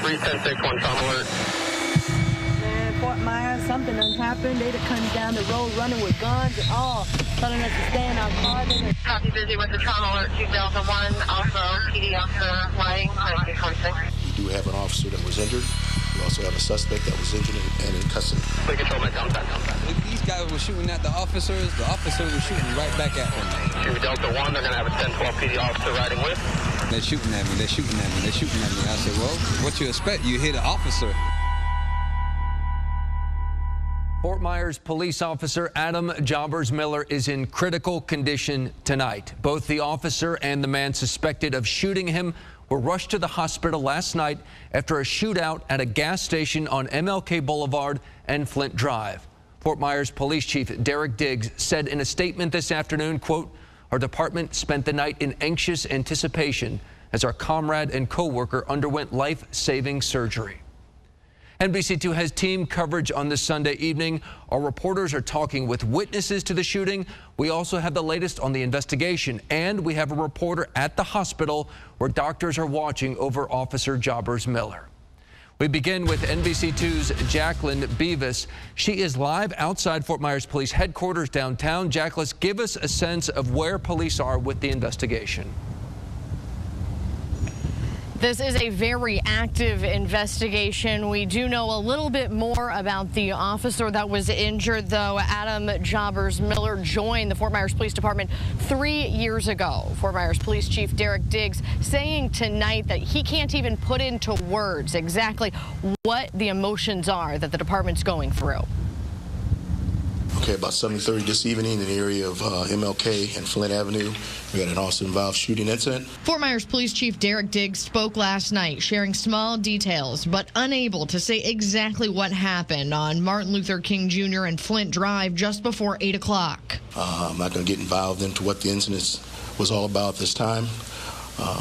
3161 trauma alert. Man, Fort Myers, something done happened. They'd have come down the road running with guns and all, telling us to stay in our cars. Copy, busy with the trauma alert 2001. Also, PD officer flying 9646. We do have an officer that was injured. We also have a suspect that was injured and in custody. Quick control, man. Down. If these guys were shooting at the officers were shooting right back at them. Shoot Delta 1, they're going to have a 1012 PD officer riding with. They're shooting at me. I said, well, what you expect? You hit an officer. Fort Myers police officer Adam Jobbers Miller is in critical condition tonight. Both the officer and the man suspected of shooting him were rushed to the hospital last night after a shootout at a gas station on MLK Boulevard and Flint Drive. Fort Myers Police Chief Derek Diggs said in a statement this afternoon, quote, "Our department spent the night in anxious anticipation as our comrade and co-worker underwent life-saving surgery." NBC2 has team coverage on this Sunday evening. Our reporters are talking with witnesses to the shooting. We also have the latest on the investigation, and we have a reporter at the hospital where doctors are watching over Officer Jobbers Miller. We begin with NBC2's Jacqueline Beavis. She is live outside Fort Myers Police headquarters downtown. Jacqueline, give us a sense of where police are with the investigation. This is a very active investigation. We do know a little bit more about the officer that was injured, though. Adam Jobbers Miller joined the Fort Myers Police Department 3 years ago. Fort Myers Police Chief Derek Diggs saying tonight that he can't even put into words exactly what the emotions are that the department's going through. Okay, about 7:30 this evening in the area of MLK and Flint Avenue, we had an officer-involved shooting incident. Fort Myers Police Chief Derek Diggs spoke last night, sharing small details, but unable to say exactly what happened on Martin Luther King Jr. and Flint Drive just before 8 o'clock. I'm not going to get involved into what the incident was all about this time.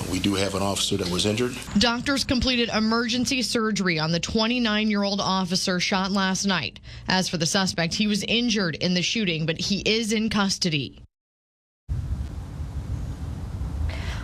We do have an officer that was injured. Doctors completed emergency surgery on the 29-year-old officer shot last night. As for the suspect, he was injured in the shooting, but he is in custody.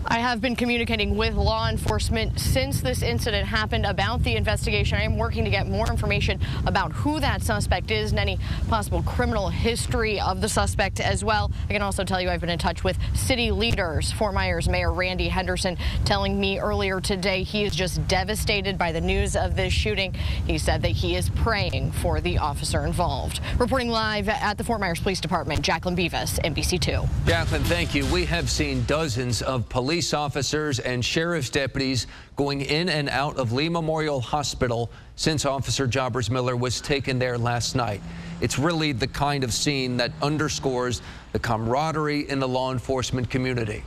I have been communicating with law enforcement since this incident happened about the investigation. I am working to get more information about who that suspect is and any possible criminal history of the suspect as well. I can also tell you I've been in touch with city leaders. Fort Myers Mayor Randy Henderson telling me earlier today he is just devastated by the news of this shooting. He said that he is praying for the officer involved. Reporting live at the Fort Myers Police Department, Jacqueline Beavis, NBC2. Jacqueline, thank you. We have seen dozens of police officers and sheriff's deputies going in and out of Lee Memorial Hospital since Officer Jobbers Miller was taken there last night. It's really the kind of scene that underscores the camaraderie in the law enforcement community.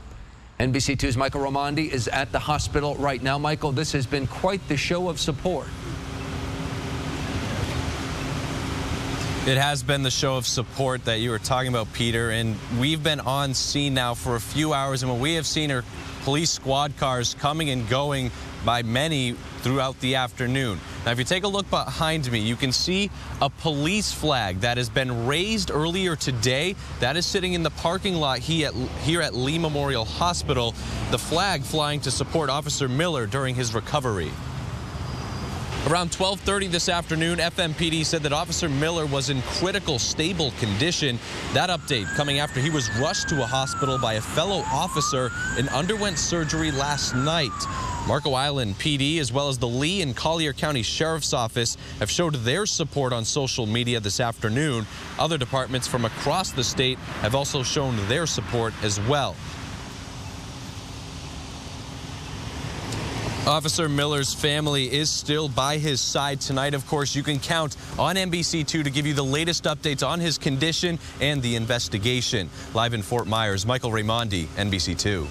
NBC2's Michael Raimondi is at the hospital right now. Michael, this has been quite the show of support. It has been the show of support that you were talking about, Peter, and we've been on scene now for a few hours, and what we have seen are police squad cars coming and going by many throughout the afternoon. Now, if you take a look behind me, you can see a police flag that has been raised earlier today. That is sitting in the parking lot here at Lee Memorial Hospital, the flag flying to support Officer Miller during his recovery. Around 12:30 this afternoon, FMPD said that Officer Miller was in critical, stable condition. That update coming after he was rushed to a hospital by a fellow officer and underwent surgery last night. Marco Island PD, as well as the Lee and Collier County Sheriff's Office, have showed their support on social media this afternoon. Other departments from across the state have also shown their support as well. Officer Miller's family is still by his side tonight. Of course, you can count on NBC2 to give you the latest updates on his condition and the investigation. Live in Fort Myers, Michael Raimondi, NBC2.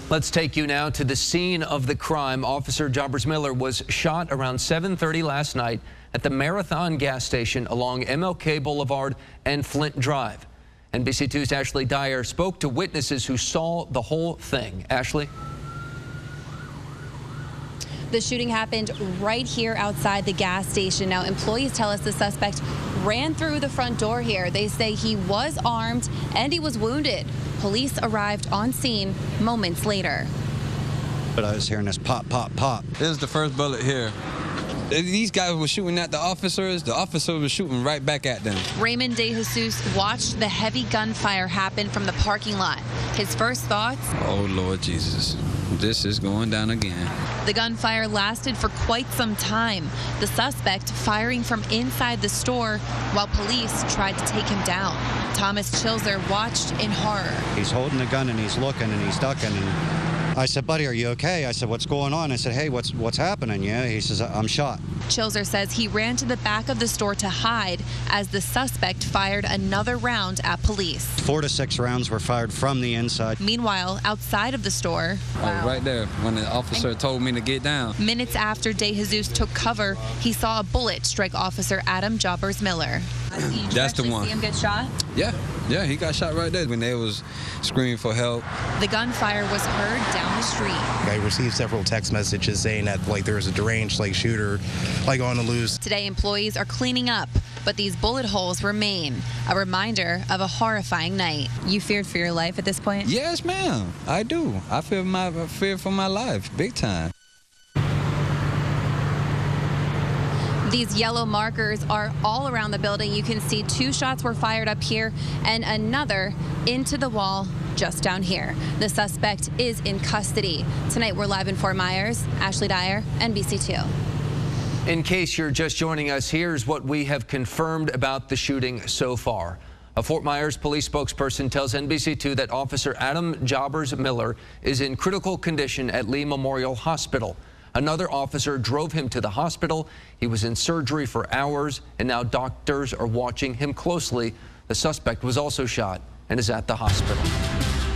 Let's take you now to the scene of the crime. Officer Jobbers Miller was shot around 7:30 last night at the Marathon gas station along MLK Boulevard and Flint Drive. NBC2's Ashley Dyer spoke to witnesses who saw the whole thing. Ashley? The shooting happened right here outside the gas station. Now, employees tell us the suspect ran through the front door here. They say he was armed and he was wounded. Police arrived on scene moments later. But I was hearing this pop, pop, pop. This is the first bullet here. These guys were shooting at the officers were shooting right back at them. Raymond DeJesus watched the heavy gunfire happen from the parking lot. His first thoughts? Oh, Lord Jesus. This is going down again. The gunfire lasted for quite some time. The suspect firing from inside the store while police tried to take him down. Thomas Chilzer watched in horror. He's holding the gun and he's looking and he's ducking. And I said, buddy, are you okay? I said, what's going on? I said, hey, what's happening? Yeah, he says, I'm shot. Chilzer says he ran to the back of the store to hide as the suspect fired another round at police. 4 to 6 rounds were fired from the inside. Meanwhile, outside of the store, Right there, when the officer told me to get down. Minutes after DeJesus took cover, he saw a bullet strike Officer Adam Jobbers Miller. That's the one. See him get shot? Yeah, he got shot right there when they was screaming for help. The gunfire was heard down the street. I received several text messages saying that there was a deranged shooter on the loose. Today, employees are cleaning up, but these bullet holes remain, a reminder of a horrifying night. You feared for your life at this point? Yes, ma'am. I do. I fear for my life, big time. These yellow markers are all around the building. You can see 2 shots were fired up here and another into the wall just down here. The suspect is in custody. Tonight, we're live in Fort Myers. Ashley Dyer, NBC2. In case you're just joining us, here's what we have confirmed about the shooting so far. A Fort Myers police spokesperson tells NBC2 that Officer Adam Jobbers Miller is in critical condition at Lee Memorial Hospital. Another officer drove him to the hospital. He was in surgery for hours, and now doctors are watching him closely. The suspect was also shot and is at the hospital.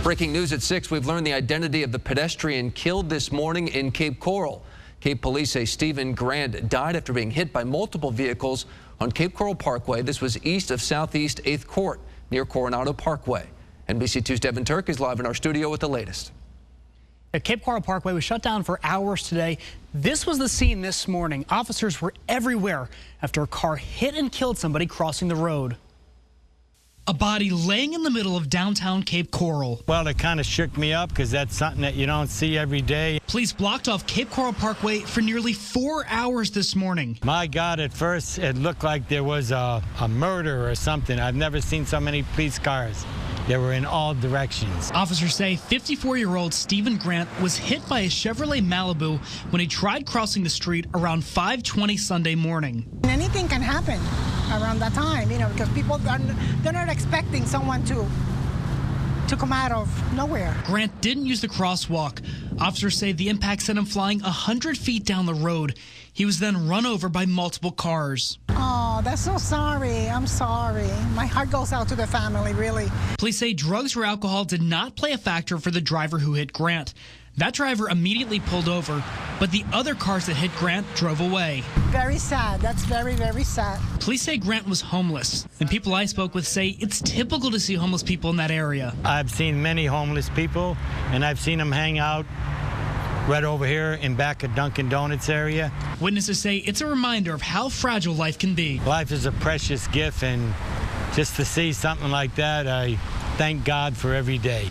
Breaking news at 6, we've learned the identity of the pedestrian killed this morning in Cape Coral. Cape police say Stephen Grant died after being hit by multiple vehicles on Cape Coral Parkway. This was east of Southeast 8th Court near Coronado Parkway. NBC2's Devin Turk is live in our studio with the latest. Cape Coral Parkway was shut down for hours today. This was the scene this morning. Officers were everywhere after a car hit and killed somebody crossing the road. A body laying in the middle of downtown Cape Coral. Well, it kind of shook me up because that's something that you don't see every day. Police blocked off Cape Coral Parkway for nearly 4 hours this morning. My God, at first it looked like there was a murder or something. I've never seen so many police cars. They were in all directions. Officers say 54-year-old Stephen Grant was hit by a Chevrolet Malibu when he tried crossing the street around 5:20 Sunday morning. Anything can happen around that time, because people, they're not expecting someone to come out of nowhere. Grant didn't use the crosswalk. Officers say the impact sent him flying 100 feet down the road. He was then run over by multiple cars. Oh, that's so sorry. I'm sorry. My heart goes out to the family, really. Police say drugs or alcohol did not play a factor for the driver who hit Grant. That driver immediately pulled over, but the other cars that hit Grant drove away. Very sad. That's very, very sad. Police say Grant was homeless, and people I spoke with say it's typical to see homeless people in that area. I've seen many homeless people, and I've seen them hang out right over here in back of Dunkin' Donuts area. Witnesses say it's a reminder of how fragile life can be. Life is a precious gift, and just to see something like that, I thank God for every day.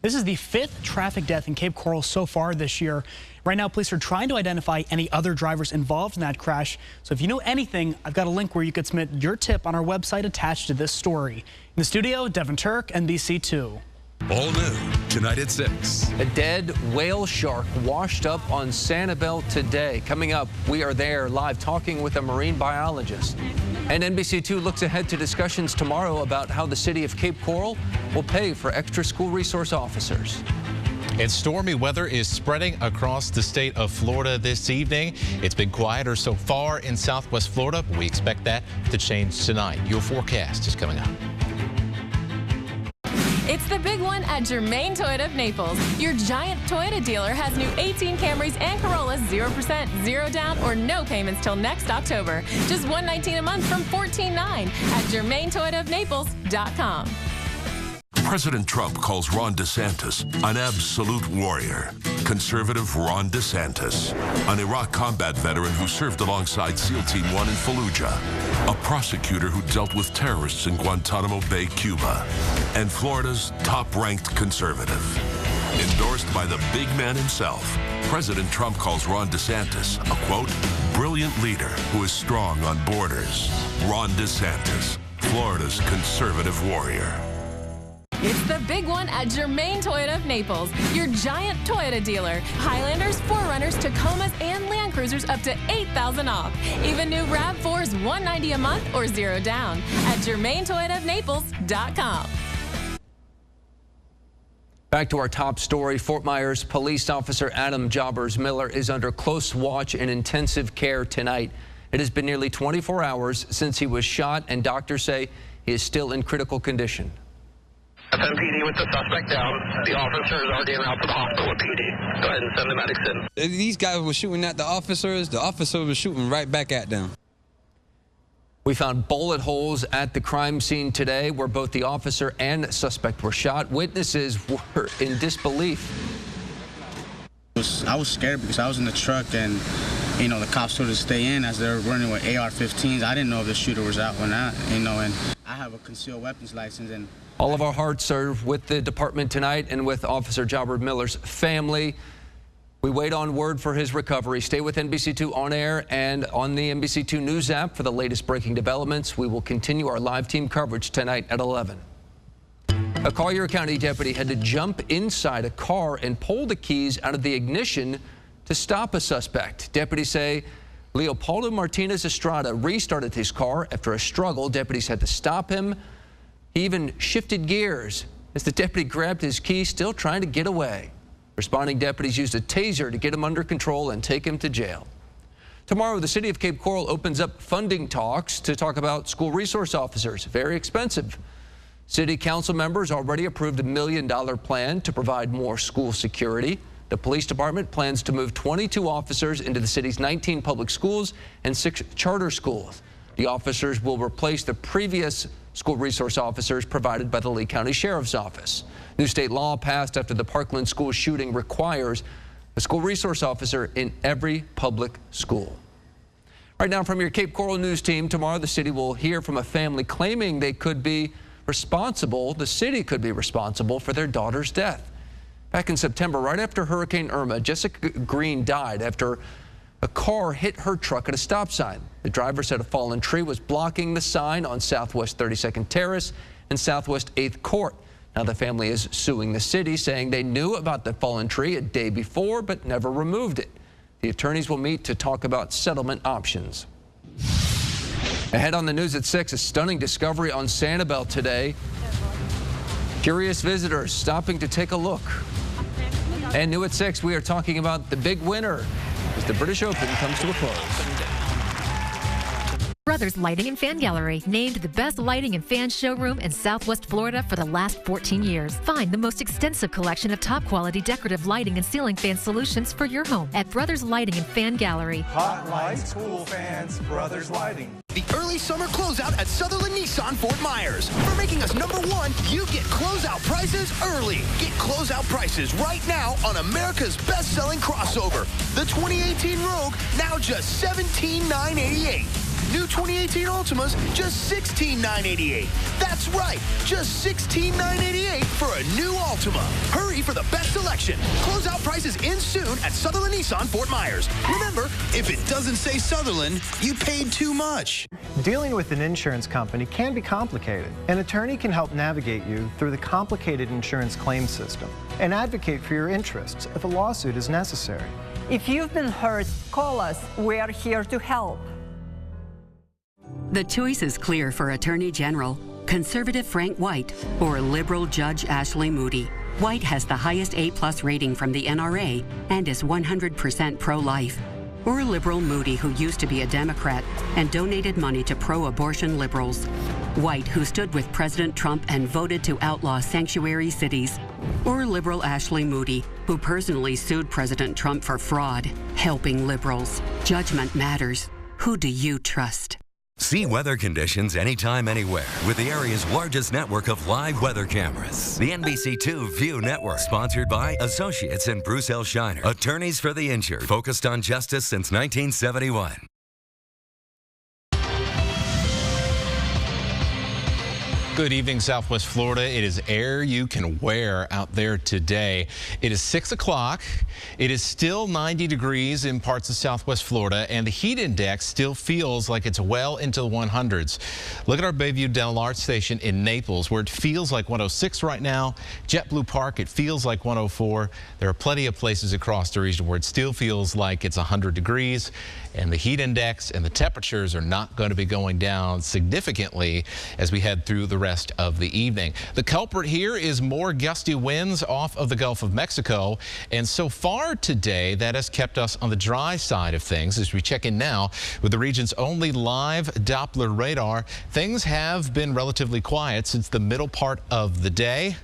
This is the 5th traffic death in Cape Coral so far this year. Right now, police are trying to identify any other drivers involved in that crash. So if you know anything, I've got a link where you could submit your tip on our website attached to this story. In the studio, Devin Turk, NBC2. All new tonight at 6. A dead whale shark washed up on Sanibel today. Coming up, we are there live talking with a marine biologist. And NBC2 looks ahead to discussions tomorrow about how the city of Cape Coral will pay for extra school resource officers. And stormy weather is spreading across the state of Florida this evening. It's been quieter so far in Southwest Florida, but we expect that to change tonight. Your forecast is coming up. It's the big one at Germain Toyota of Naples. Your giant Toyota dealer has new 18 Camrys and Corollas 0%, 0 down, or no payments till next October. Just $119 a month from $14.9 at GermainToyotaofNaples.com. President Trump calls Ron DeSantis an absolute warrior. Conservative Ron DeSantis, an Iraq combat veteran who served alongside SEAL Team 1 in Fallujah, a prosecutor who dealt with terrorists in Guantanamo Bay, Cuba, and Florida's top-ranked conservative. Endorsed by the big man himself, President Trump calls Ron DeSantis a, quote, brilliant leader who is strong on borders. Ron DeSantis, Florida's conservative warrior. It's the big one at Germain Toyota of Naples, your giant Toyota dealer. Highlanders, 4Runners, Tacomas, and Land Cruisers up to $8,000 off. Even new RAV4s $190 a month or 0 down at GermainToyotaofNaples.com. Back to our top story. Fort Myers police officer Adam Jobbers Miller is under close watch and intensive care tonight. It has been nearly 24 hours since he was shot, and doctors say he is still in critical condition. FMPD with the suspect down. The officer is already out to the hospital with PD. Go ahead and send the medics in. These guys were shooting at the officers was shooting right back at them. We found bullet holes at the crime scene today where both the officer and suspect were shot. Witnesses were in disbelief. I was scared because I was in the truck and, you know, the cops told us to stay in as they were running with AR-15s. I didn't know if the shooter was out or not, you know, and I have a concealed weapons license. And all of our hearts are with the department tonight and with Officer Jobbers Miller's family. We wait on word for his recovery. Stay with NBC2 on air and on the NBC2 News app for the latest breaking developments. We will continue our live team coverage tonight at 11. A Collier County deputy had to jump inside a car and pull the keys out of the ignition to stop a suspect. Deputies say Leopoldo Martinez Estrada restarted his car after a struggle. Deputies had to stop him. He even shifted gears as the deputy grabbed his key, still trying to get away. Responding deputies used a taser to get him under control and take him to jail. Tomorrow, the city of Cape Coral opens up funding talks to talk about school resource officers. Very expensive. City council members already approved $1 million plan to provide more school security. The police department plans to move 22 officers into the city's 19 public schools and 6 charter schools. The officers will replace the previous school resource officers provided by the Lee County Sheriff's Office. New state law passed after the Parkland school shooting requires a school resource officer in every public school. Right now from your Cape Coral News team, tomorrow the city will hear from a family claiming they could be responsible, the city could be responsible for their daughter's death. Back in September, right after Hurricane Irma, Jessica Green died after a car hit her truck at a stop sign. The driver said a fallen tree was blocking the sign on Southwest 32nd Terrace and Southwest 8th Court. Now the family is suing the city, saying they knew about the fallen tree a day before but never removed it. The attorneys will meet to talk about settlement options. Ahead on the news at 6, a stunning discovery on Sanibel today. Curious visitors stopping to take a look. And new at 6, we are talking about the big winner as the British Open comes to a close. Brothers Lighting and Fan Gallery, named the best lighting and fan showroom in Southwest Florida for the last 14 years. Find the most extensive collection of top quality decorative lighting and ceiling fan solutions for your home at Brothers Lighting and Fan Gallery. Hot lights, cool fans, Brothers Lighting. The early summer closeout at Sutherland Nissan Fort Myers. For making us #1, you get closeout prices early. Get closeout prices right now on America's best-selling crossover. The 2018 Rogue, now just $17,988. New 2018 Ultimas, just $16,988. That's right, just $16,988 for a new Altima. Hurry for the best selection. Closeout prices in soon at Sutherland Nissan Fort Myers. Remember, if it doesn't say Sutherland, you paid too much. Dealing with an insurance company can be complicated. An attorney can help navigate you through the complicated insurance claims system and advocate for your interests if a lawsuit is necessary. If you've been hurt, call us. We are here to help. The choice is clear for Attorney General, conservative Frank White or liberal Judge Ashley Moody. White has the highest A+ rating from the NRA and is 100% pro-life. Or liberal Moody, who used to be a Democrat and donated money to pro-abortion liberals. White, who stood with President Trump and voted to outlaw sanctuary cities. Or liberal Ashley Moody, who personally sued President Trump for fraud. Helping liberals. Judgment matters. Who do you trust? See weather conditions anytime, anywhere with the area's largest network of live weather cameras. The NBC2 View Network, sponsored by Associates and Bruce L. Shiner, attorneys for the injured, focused on justice since 1971. Good evening, Southwest Florida. It is air you can wear out there today. It is 6 o'clock. It is still 90 degrees in parts of Southwest Florida, and the heat index still feels like it's well into the 100s. Look at our Bayview Dental Arts Station in Naples, where it feels like 106 right now. JetBlue Park, it feels like 104. There are plenty of places across the region where it still feels like it's 100 degrees, and the heat index and the temperatures are not going to be going down significantly as we head through the rest of the evening. The culprit here is more gusty winds off of the Gulf of Mexico, and so far today that has kept us on the dry side of things. As we check in now with the region's only live Doppler radar, things have been relatively quiet since the middle part of the day.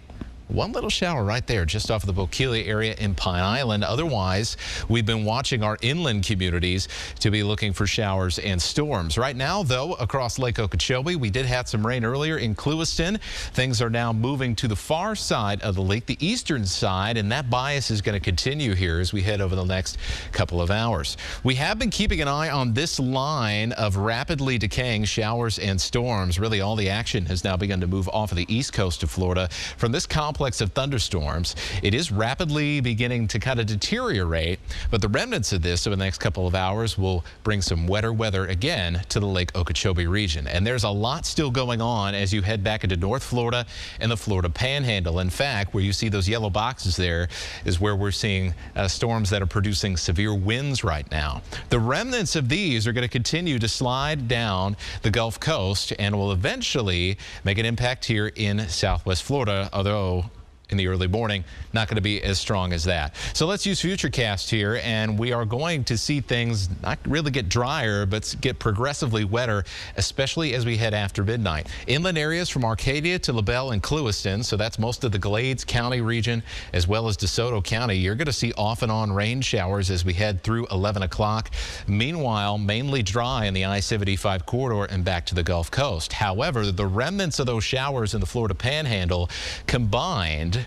One little shower right there just off of the Bokeelia area in Pine Island. Otherwise, we've been watching our inland communities to be looking for showers and storms. Right now, though, across Lake Okeechobee, we did have some rain earlier in Clewiston. Things are now moving to the far side of the lake, the eastern side, and that bias is going to continue here as we head over the next couple of hours. We have been keeping an eye on this line of rapidly decaying showers and storms. Really, all the action has now begun to move off of the east coast of Florida from this complex of thunderstorms. It is rapidly beginning to kind of deteriorate, but the remnants of this over the next couple of hours will bring some wetter weather again to the Lake Okeechobee region. And there's a lot still going on as you head back into North Florida and the Florida Panhandle. In fact, where you see those yellow boxes there is where we're seeing storms that are producing severe winds right now. The remnants of these are going to continue to slide down the Gulf Coast and will eventually make an impact here in Southwest Florida, although in the early morning, not going to be as strong as that. So let's use Futurecast here, and we are going to see things not really get drier, but get progressively wetter, especially as we head after midnight. Inland areas from Arcadia to LaBelle and Clewiston, so that's most of the Glades County region, as well as DeSoto County. You're going to see off and on rain showers as we head through 11 o'clock. Meanwhile, mainly dry in the I-75 corridor and back to the Gulf Coast. However, the remnants of those showers in the Florida Panhandle combined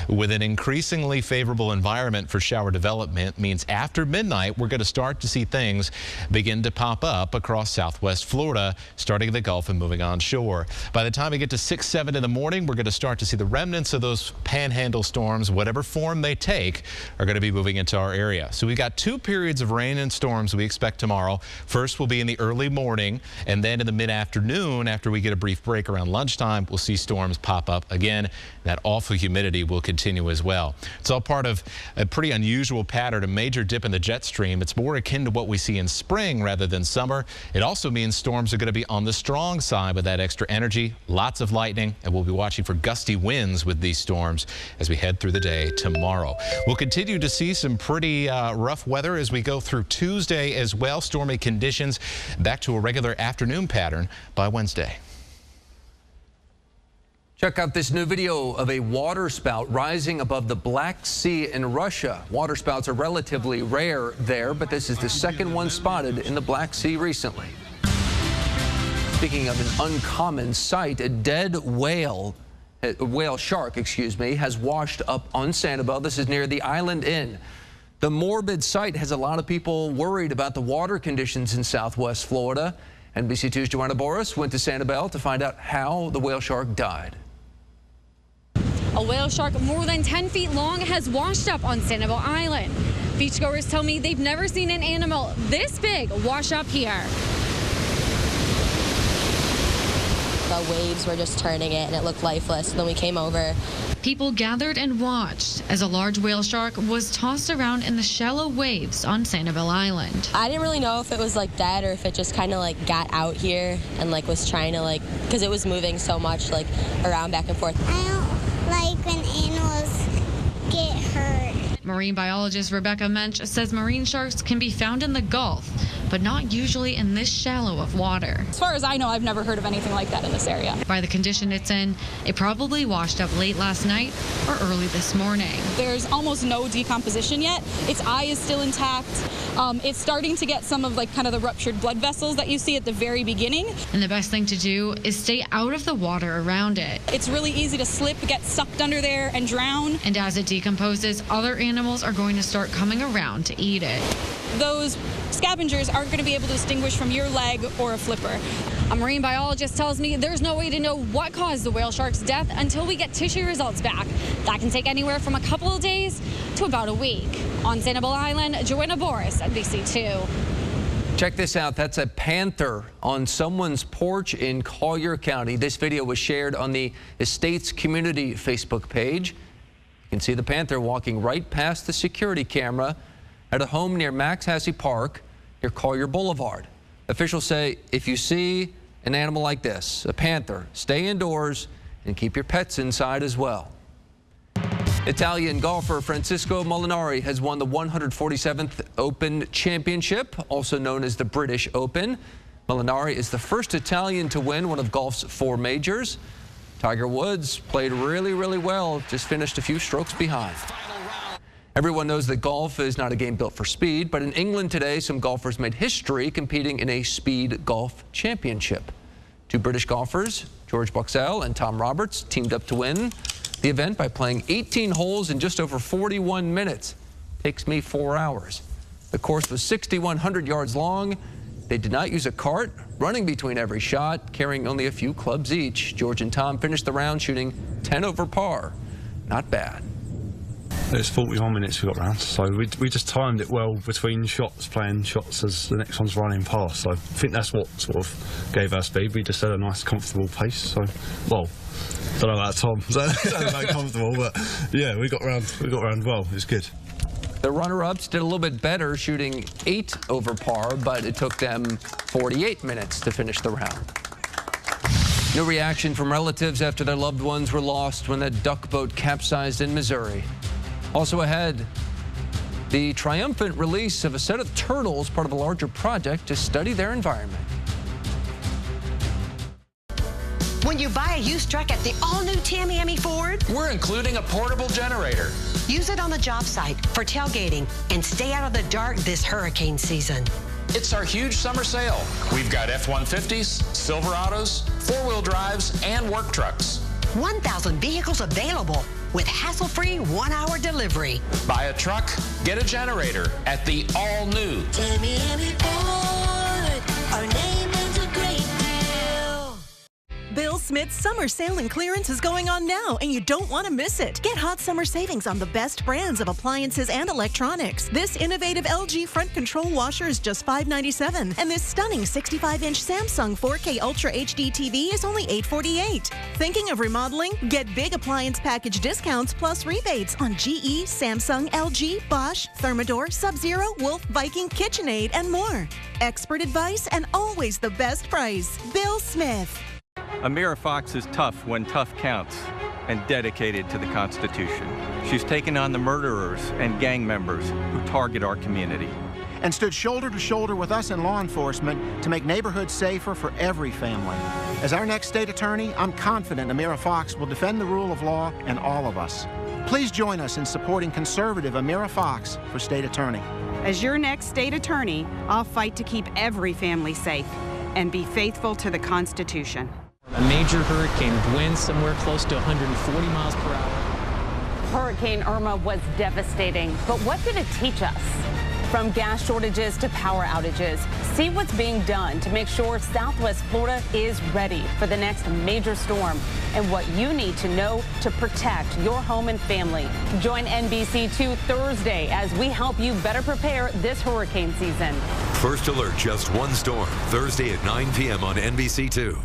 with an increasingly favorable environment for shower development means after midnight, we're going to start to see things begin to pop up across Southwest Florida, starting in the Gulf and moving on shore. By the time we get to 6, 7 in the morning, we're going to start to see the remnants of those panhandle storms, whatever form they take, are going to be moving into our area. So we've got 2 periods of rain and storms we expect tomorrow. First will be in the early morning, and then in the mid-afternoon, after we get a brief break around lunchtime, we'll see storms pop up again. That awful humidity will continue as well. It's all part of a pretty unusual pattern, a major dip in the jet stream. It's more akin to what we see in spring rather than summer. It also means storms are going to be on the strong side with that extra energy, lots of lightning, and we'll be watching for gusty winds with these storms as we head through the day tomorrow. We'll continue to see some pretty rough weather as we go through Tuesday as well. Stormy conditions back to a regular afternoon pattern by Wednesday. Check out this new video of a water spout rising above the Black Sea in Russia. Water spouts are relatively rare there, but this is the second one spotted in the Black Sea recently. Speaking of an uncommon sight, a dead whale shark, has washed up on Sanibel. This is near the Island Inn. The morbid sight has a lot of people worried about the water conditions in Southwest Florida. NBC2's Joanna Boris went to Sanibel to find out how the whale shark died. A whale shark more than 10 feet long has washed up on Sanibel Island. Beachgoers tell me they've never seen an animal this big wash up here. The waves were just turning it and it looked lifeless. Then we came over. People gathered and watched as a large whale shark was tossed around in the shallow waves on Sanibel Island. I didn't really know if it was like dead or if it just kind of like got out here and like was trying to because it was moving so much around back and forth. I don't like when animals get hurt. Marine biologist Rebecca Mensch says marine sharks can be found in the Gulf, but not usually in this shallow of water. As far as I know, I've never heard of anything like that in this area. By the condition it's in, it probably washed up late last night or early this morning. There's almost no decomposition yet. Its eye is still intact. It's starting to get some of kind of the ruptured blood vessels that you see at the very beginning. And the best thing to do is stay out of the water around it. It's really easy to slip, get sucked under there and drown. And as it decomposes, other animals are going to start coming around to eat it. Those scavengers are aren't going to be able to distinguish from your leg or a flipper. A marine biologist tells me there's no way to know what caused the whale shark's death until we get tissue results back. That can take anywhere from a couple of days to about a week. On Sanibel Island, Joanna Boris, NBC2. Check this out. That's a panther on someone's porch in Collier County. This video was shared on the Estates Community Facebook page. You can see the panther walking right past the security camera at a home near Max Hassey Park near Collier Boulevard. Officials say if you see an animal like this, a panther, stay indoors and keep your pets inside as well. Italian golfer Francesco Molinari has won the 147th Open Championship, also known as the British Open. Molinari is the first Italian to win one of golf's 4 majors. Tiger Woods played really well, just finished a few strokes behind. Everyone knows that golf is not a game built for speed, but in England today, some golfers made history competing in a speed golf championship. 2 British golfers, George Boxell and Tom Roberts, teamed up to win the event by playing 18 holes in just over 41 minutes. Takes me 4 hours. The course was 6,100 yards long. They did not use a cart, running between every shot, carrying only a few clubs each. George and Tom finished the round shooting 10 over par. Not bad. It was 41 minutes we got round, so we just timed it well between shots, playing shots as the next one's running past. So I think that's what sort of gave our speed. We just had a nice, comfortable pace. So, well, don't know about Tom. So very comfortable, but yeah, we got round well. It was good. The runner-ups did a little bit better, shooting 8 over par, but it took them 48 minutes to finish the round. No reaction from relatives after their loved ones were lost when that duck boat capsized in Missouri. Also ahead, the triumphant release of a set of turtles, part of a larger project to study their environment. When you buy a used truck at the all-new Tamiami Ford, we're including a portable generator. Use it on the job site for tailgating and stay out of the dark this hurricane season. It's our huge summer sale. We've got F-150s, Silverados, 4-wheel drives, and work trucks. 1,000 vehicles available with hassle-free 1-hour delivery. Buy a truck, get a generator at the all-new Tamiami Ford. Our name is a great deal. Bill Smith's summer sale and clearance is going on now, and you don't want to miss it. Get hot summer savings on the best brands of appliances and electronics. This innovative LG front control washer is just $597, and this stunning 65-inch Samsung 4K Ultra HD TV is only $848. Thinking of remodeling? Get big appliance package discounts plus rebates on GE, Samsung, LG, Bosch, Thermador, Sub-Zero, Wolf, Viking, KitchenAid, and more. Expert advice and always the best price. Bill Smith. Amira Fox is tough when tough counts and dedicated to the Constitution. She's taken on the murderers and gang members who target our community. And stood shoulder to shoulder with us in law enforcement to make neighborhoods safer for every family. As our next state attorney, I'm confident Amira Fox will defend the rule of law and all of us. Please join us in supporting conservative Amira Fox for state attorney. As your next state attorney, I'll fight to keep every family safe and be faithful to the Constitution. A major hurricane with winds somewhere close to 140 miles per hour. Hurricane Irma was devastating, but what did it teach us? From gas shortages to power outages, see what's being done to make sure Southwest Florida is ready for the next major storm and what you need to know to protect your home and family. Join NBC2 Thursday as we help you better prepare this hurricane season. First Alert, just one storm, Thursday at 9 p.m. on NBC2.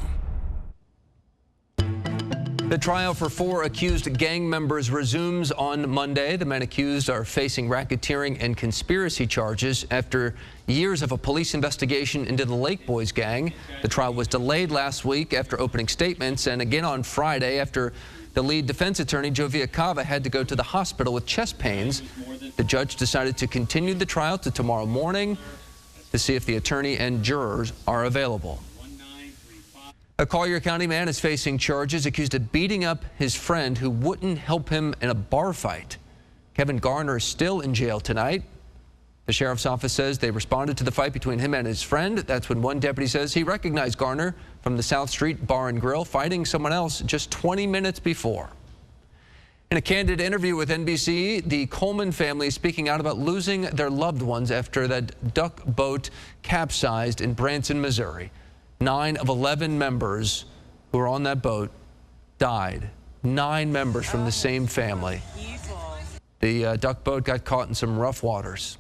The trial for 4 accused gang members resumes on Monday. The men accused are facing racketeering and conspiracy charges after years of a police investigation into the Lake Boys gang. The trial was delayed last week after opening statements and again on Friday after the lead defense attorney, Joe Villacava, had to go to the hospital with chest pains. The judge decided to continue the trial to tomorrow morning to see if the attorney and jurors are available. A Collier County man is facing charges accused of beating up his friend who wouldn't help him in a bar fight. Kevin Garner is still in jail tonight. The sheriff's office says they responded to the fight between him and his friend. That's when one deputy says he recognized Garner from the South Street Bar and Grill fighting someone else just 20 minutes before. In a candid interview with NBC, the Coleman family is speaking out about losing their loved ones after that duck boat capsized in Branson, Missouri. 9 of 11 members who were on that boat died. 9 members from the same family. The duck boat got caught in some rough waters.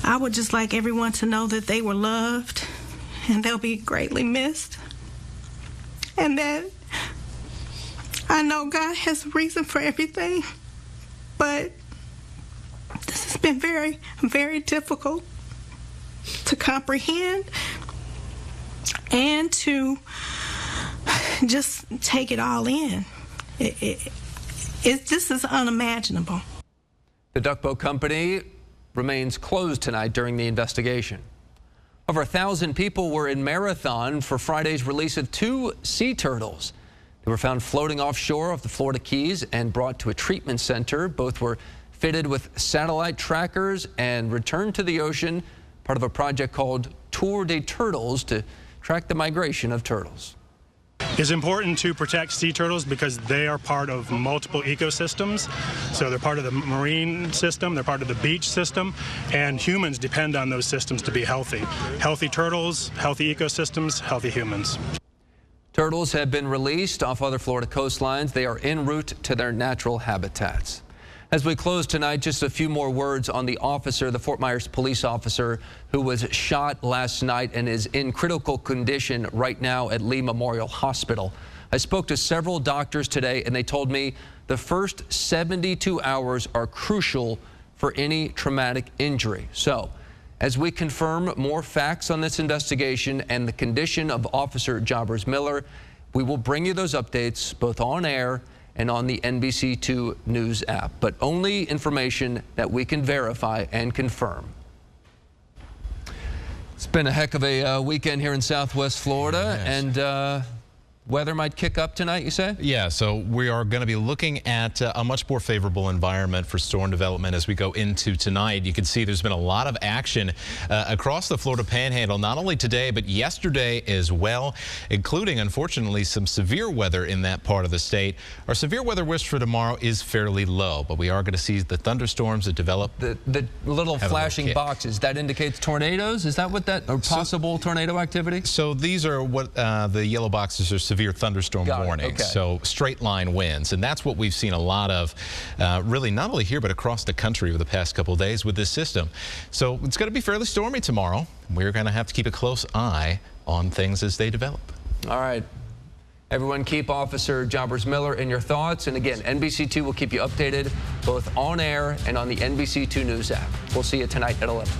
I would just like everyone to know that they were loved and they'll be greatly missed. And that I know God has a reason for everything, but this has been very, very difficult to comprehend and to just take it all in. This is unimaginable. The duck boat company remains closed tonight during the investigation. Over 1,000 people were in Marathon for Friday's release of 2 sea turtles. They were found floating offshore off the Florida Keys and brought to a treatment center. Both were fitted with satellite trackers and returned to the ocean, part of a project called Tour des Turtles to track the migration of turtles. It's important to protect sea turtles because they are part of multiple ecosystems. So they're part of the marine system, they're part of the beach system, and humans depend on those systems to be healthy. Healthy turtles, healthy ecosystems, healthy humans. Turtles have been released off other Florida coastlines. They are en route to their natural habitats. As we close tonight, just a few more words on the officer, the Fort Myers police officer who was shot last night and is in critical condition right now at Lee Memorial Hospital. I spoke to several doctors today and they told me the first 72 hours are crucial for any traumatic injury. So, as we confirm more facts on this investigation and the condition of Officer Jobbers Miller, we will bring you those updates both on air and on the NBC2 News app, but only information that we can verify and confirm. It's been a heck of a weekend here in Southwest Florida, yes. And weather might kick up tonight, you say? Yeah, so we are going to be looking at a much more favorable environment for storm development as we go into tonight. You can see there's been a lot of action across the Florida Panhandle, not only today, but yesterday as well, including, unfortunately, some severe weather in that part of the state. Our severe weather wish for tomorrow is fairly low, but we are going to see the thunderstorms that develop. The little flashing boxes, that indicates tornadoes? Is that what that, or possible tornado activity? So these are what the yellow boxes are, severe thunderstorm warnings. Okay. So straight line winds, and that's what we've seen a lot of really not only here but across the country over the past couple of days with this system. So it's going to be fairly stormy tomorrow. We're going to have to keep a close eye on things as they develop. All right. Everyone keep Officer Jobbers Miller in your thoughts. And again, NBC2 will keep you updated both on air and on the NBC2 News app. We'll see you tonight at 11.